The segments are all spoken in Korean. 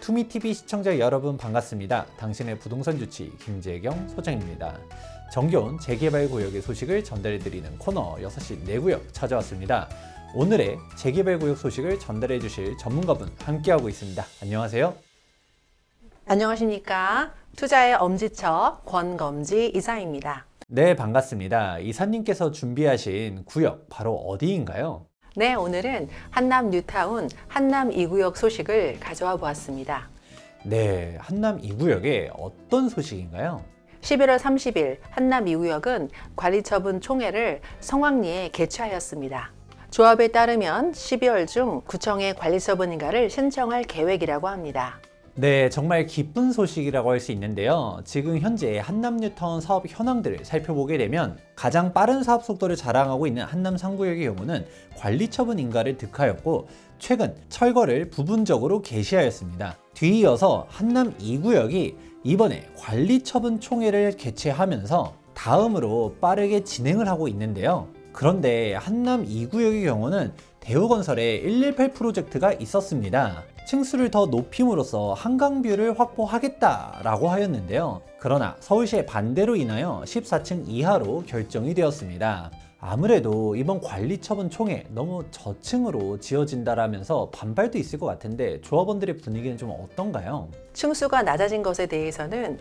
투미TV 시청자 여러분 반갑습니다. 당신의 부동산 주치 김재경 소장입니다. 정겨운 재개발 구역의 소식을 전달해드리는 코너 6시 내구역 찾아왔습니다. 오늘의 재개발 구역 소식을 전달해 주실 전문가분 함께하고 있습니다. 안녕하세요. 안녕하십니까. 투자의 엄지척 권검지 이사입니다. 네, 반갑습니다. 이사님께서 준비하신 구역 바로 어디인가요? 네, 오늘은 한남 뉴타운 한남 2구역 소식을 가져와 보았습니다. 네, 한남 2구역에 어떤 소식인가요? 11월 30일 한남 2구역은 관리처분 총회를 성황리에 개최하였습니다. 조합에 따르면 12월 중 구청에 관리처분 인가를 신청할 계획이라고 합니다. 네, 정말 기쁜 소식이라고 할 수 있는데요. 지금 현재 한남 뉴타운 사업 현황들을 살펴보게 되면 가장 빠른 사업 속도를 자랑하고 있는 한남 3구역의 경우는 관리처분 인가를 득하였고 최근 철거를 부분적으로 개시하였습니다. 뒤이어서 한남 2구역이 이번에 관리처분 총회를 개최하면서 다음으로 빠르게 진행을 하고 있는데요. 그런데 한남 2구역의 경우는 대우건설의 118 프로젝트가 있었습니다. 층수를 더 높임으로써 한강뷰를 확보하겠다라고 하였는데요. 그러나 서울시의 반대로 인하여 14층 이하로 결정이 되었습니다. 아무래도 이번 관리처분 총회 너무 저층으로 지어진다라면서 반발도 있을 것 같은데 조합원들의 분위기는 좀 어떤가요? 층수가 낮아진 것에 대해서는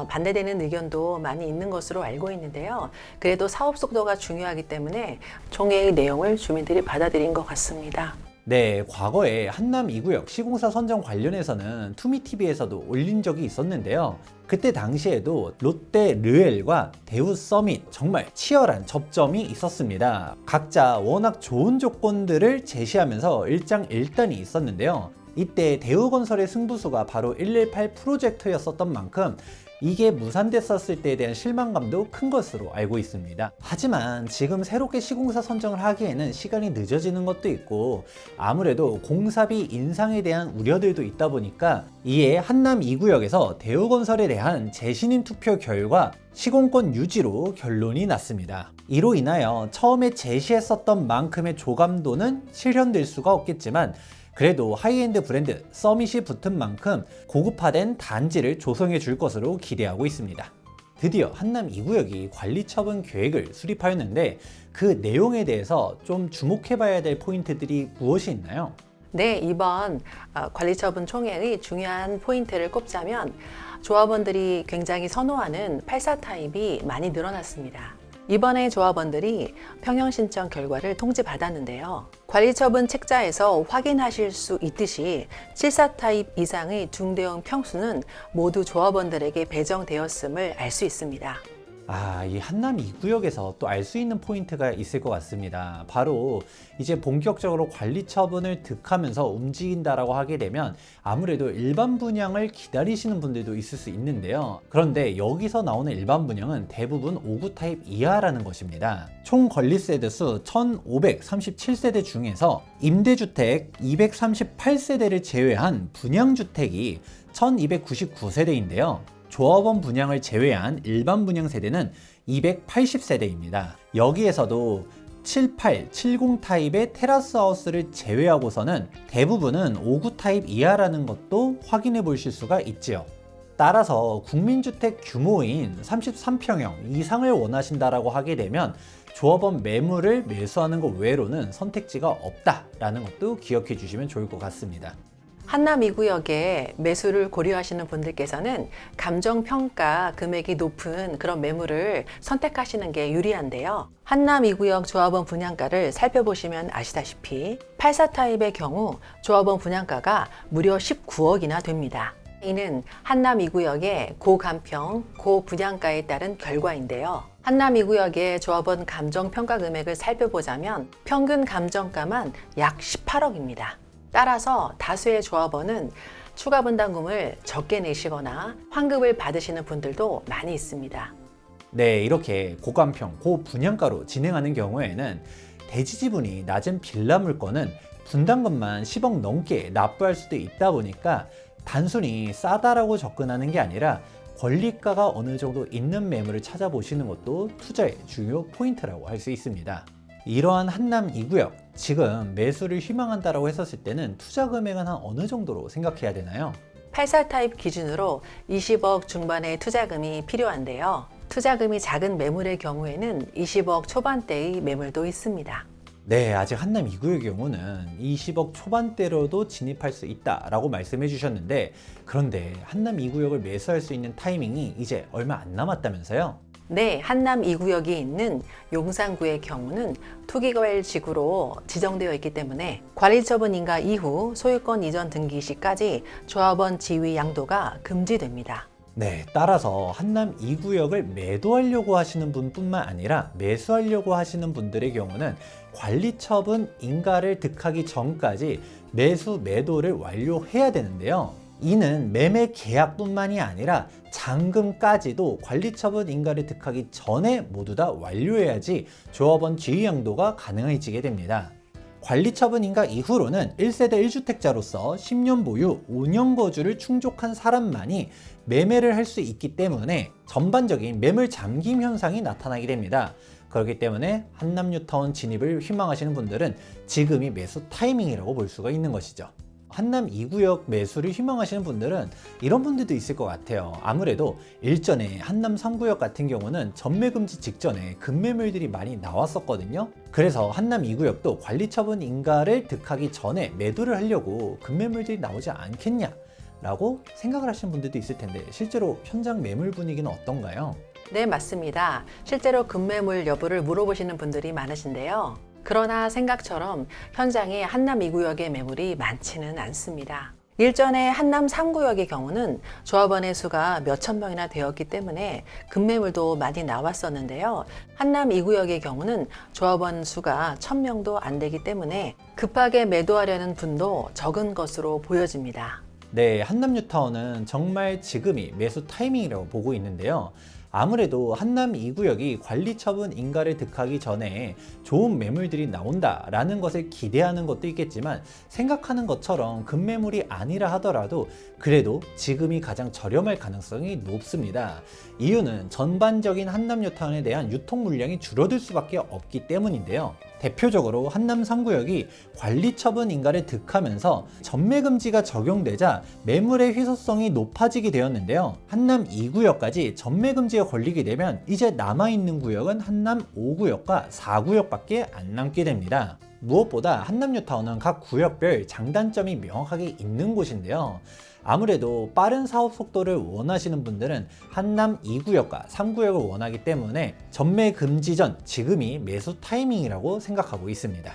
반대되는 의견도 많이 있는 것으로 알고 있는데요. 그래도 사업 속도가 중요하기 때문에 총회의 내용을 주민들이 받아들인 것 같습니다. 네, 과거에 한남 2구역 시공사 선정 관련해서는 투미TV에서도 올린 적이 있었는데요. 그때 당시에도 롯데 르웰과 대우 서밋 정말 치열한 접점이 있었습니다. 각자 워낙 좋은 조건들을 제시하면서 일장일단이 있었는데요. 이때 대우건설의 승부수가 바로 118 프로젝트였었던 만큼 이게 무산됐었을 때에 대한 실망감도 큰 것으로 알고 있습니다. 하지만 지금 새롭게 시공사 선정을 하기에는 시간이 늦어지는 것도 있고 아무래도 공사비 인상에 대한 우려들도 있다 보니까 이에 한남 2구역에서 대우건설에 대한 재신임 투표 결과 시공권 유지로 결론이 났습니다. 이로 인하여 처음에 제시했었던 만큼의 조감도는 실현될 수가 없겠지만 그래도 하이엔드 브랜드 서밋이 붙은 만큼 고급화된 단지를 조성해 줄 것으로 기대하고 있습니다. 드디어 한남 2구역이 관리처분 계획을 수립하였는데 그 내용에 대해서 좀 주목해 봐야 될 포인트들이 무엇이 있나요? 네, 이번 관리처분 총회의 중요한 포인트를 꼽자면 조합원들이 굉장히 선호하는 84 타입이 많이 늘어났습니다. 이번에 조합원들이 평형 신청 결과를 통지받았는데요. 관리처분 책자에서 확인하실 수 있듯이 74 타입 이상의 중대형 평수는 모두 조합원들에게 배정되었음을 알 수 있습니다. 이 한남 2구역에서 또 알 수 있는 포인트가 있을 것 같습니다. 바로 이제 본격적으로 관리처분을 득하면서 움직인다라고 하게 되면 아무래도 일반 분양을 기다리시는 분들도 있을 수 있는데요. 그런데 여기서 나오는 일반 분양은 대부분 5구 타입 이하라는 것입니다. 총 건립세대 수 1537세대 중에서 임대주택 238세대를 제외한 분양주택이 1299세대인데요. 조합원 분양을 제외한 일반 분양 세대는 280세대입니다. 여기에서도 7870 타입의 테라스 하우스를 제외하고서는 대부분은 5구 타입 이하라는 것도 확인해 보실 수가 있지요. 따라서 국민주택 규모인 33평형 이상을 원하신다라고 하게 되면 조합원 매물을 매수하는 것 외로는 선택지가 없다라는 것도 기억해 주시면 좋을 것 같습니다. 한남 2구역에 매수를 고려하시는 분들께서는 감정평가 금액이 높은 그런 매물을 선택하시는 게 유리한데요. 한남 2구역 조합원 분양가를 살펴보시면 아시다시피 84 타입의 경우 조합원 분양가가 무려 19억이나 됩니다. 이는 한남 2구역의 고감평, 고분양가에 따른 결과인데요. 한남 2구역의 조합원 감정평가 금액을 살펴보자면 평균 감정가만 약 18억입니다. 따라서 다수의 조합원은 추가 분담금을 적게 내시거나 환급을 받으시는 분들도 많이 있습니다. 네, 이렇게 고감평, 고분양가로 진행하는 경우에는 대지 지분이 낮은 빌라 물건은 분담금만 10억 넘게 납부할 수도 있다 보니까 단순히 싸다라고 접근하는 게 아니라 권리가가 어느 정도 있는 매물을 찾아보시는 것도 투자의 중요 포인트라고 할 수 있습니다. 이러한 한남 2구역, 지금 매수를 희망한다라고 했었을 때는 투자 금액은 한 어느 정도로 생각해야 되나요? 84 타입 기준으로 20억 중반의 투자금이 필요한데요. 투자금이 작은 매물의 경우에는 20억 초반대의 매물도 있습니다. 네, 아직 한남 2구의 경우는 20억 초반대로도 진입할 수 있다라고 말씀해 주셨는데, 그런데 한남 2구역을 매수할 수 있는 타이밍이 이제 얼마 안 남았다면서요? 네, 한남 2구역이 있는 용산구의 경우는 투기과열 지구로 지정되어 있기 때문에 관리처분 인가 이후 소유권 이전 등기 시까지 조합원 지위 양도가 금지됩니다. 네, 따라서 한남 2구역을 매도하려고 하시는 분뿐만 아니라 매수하려고 하시는 분들의 경우는 관리처분 인가를 득하기 전까지 매수 매도를 완료해야 되는데요. 이는 매매 계약뿐만이 아니라 잔금까지도 관리처분 인가를 득하기 전에 모두 다 완료해야지 조합원 지위 양도가 가능해지게 됩니다. 관리처분 인가 이후로는 1세대 1주택자로서 10년 보유, 5년 거주를 충족한 사람만이 매매를 할 수 있기 때문에 전반적인 매물 잠김 현상이 나타나게 됩니다. 그렇기 때문에 한남 뉴타운 진입을 희망하시는 분들은 지금이 매수 타이밍이라고 볼 수가 있는 것이죠. 한남 2구역 매수를 희망하시는 분들은 이런 분들도 있을 것 같아요. 아무래도 일전에 한남 3구역 같은 경우는 전매 금지 직전에 급매물들이 많이 나왔었거든요. 그래서 한남 2구역도 관리처분 인가를 득하기 전에 매도를 하려고 급매물들이 나오지 않겠냐 라고 생각을 하시는 분들도 있을 텐데, 실제로 현장 매물 분위기는 어떤가요? 네, 맞습니다. 실제로 급매물 여부를 물어보시는 분들이 많으신데요. 그러나 생각처럼 현장에 한남 2구역의 매물이 많지는 않습니다. 일전에 한남 3구역의 경우는 조합원의 수가 몇천 명이나 되었기 때문에 급매물도 많이 나왔었는데요. 한남 2구역의 경우는 조합원 수가 1000명도 안 되기 때문에 급하게 매도하려는 분도 적은 것으로 보여집니다. 네, 한남 뉴타운은 정말 지금이 매수 타이밍이라고 보고 있는데요. 아무래도 한남 2구역이 관리처분 인가를 득하기 전에 좋은 매물들이 나온다라는 것을 기대하는 것도 있겠지만, 생각하는 것처럼 급매물이 아니라 하더라도 그래도 지금이 가장 저렴할 가능성이 높습니다. 이유는 전반적인 한남 뉴타운에 대한 유통 물량이 줄어들 수밖에 없기 때문인데요. 대표적으로 한남 3구역이 관리처분 인가를 득하면서 전매금지가 적용되자 매물의 희소성이 높아지게 되었는데요. 한남 2구역까지 전매금지가 걸리게 되면 이제 남아있는 구역은 한남 5구역과 4구역밖에 안 남게 됩니다. 무엇보다 한남 뉴타운은 각 구역별 장단점이 명확하게 있는 곳인데요. 아무래도 빠른 사업 속도를 원하시는 분들은 한남 2구역과 3구역을 원하기 때문에 전매 금지 전 지금이 매수 타이밍이라고 생각하고 있습니다.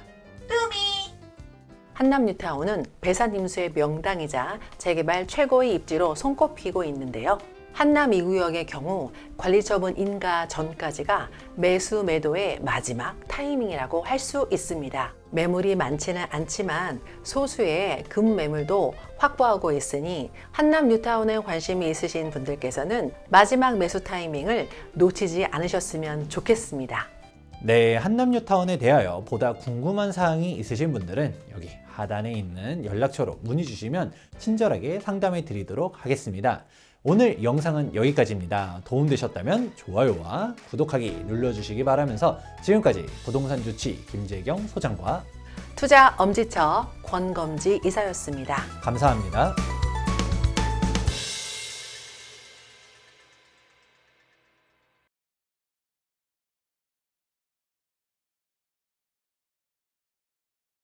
한남 뉴타운은 배산 임수의 명당이자 재개발 최고의 입지로 손꼽히고 있는데요. 한남 2구역의 경우 관리처분 인가 전까지가 매수 매도의 마지막 타이밍이라고 할 수 있습니다. 매물이 많지는 않지만 소수의 급매물도 확보하고 있으니 한남 뉴타운에 관심이 있으신 분들께서는 마지막 매수 타이밍을 놓치지 않으셨으면 좋겠습니다. 네, 한남 뉴타운에 대하여 보다 궁금한 사항이 있으신 분들은 여기 하단에 있는 연락처로 문의 주시면 친절하게 상담해 드리도록 하겠습니다. 오늘 영상은 여기까지입니다. 도움되셨다면 좋아요와 구독하기 눌러주시기 바라면서 지금까지 부동산 주치 김재경 소장과 투자 엄지처 권검지 이사였습니다. 감사합니다.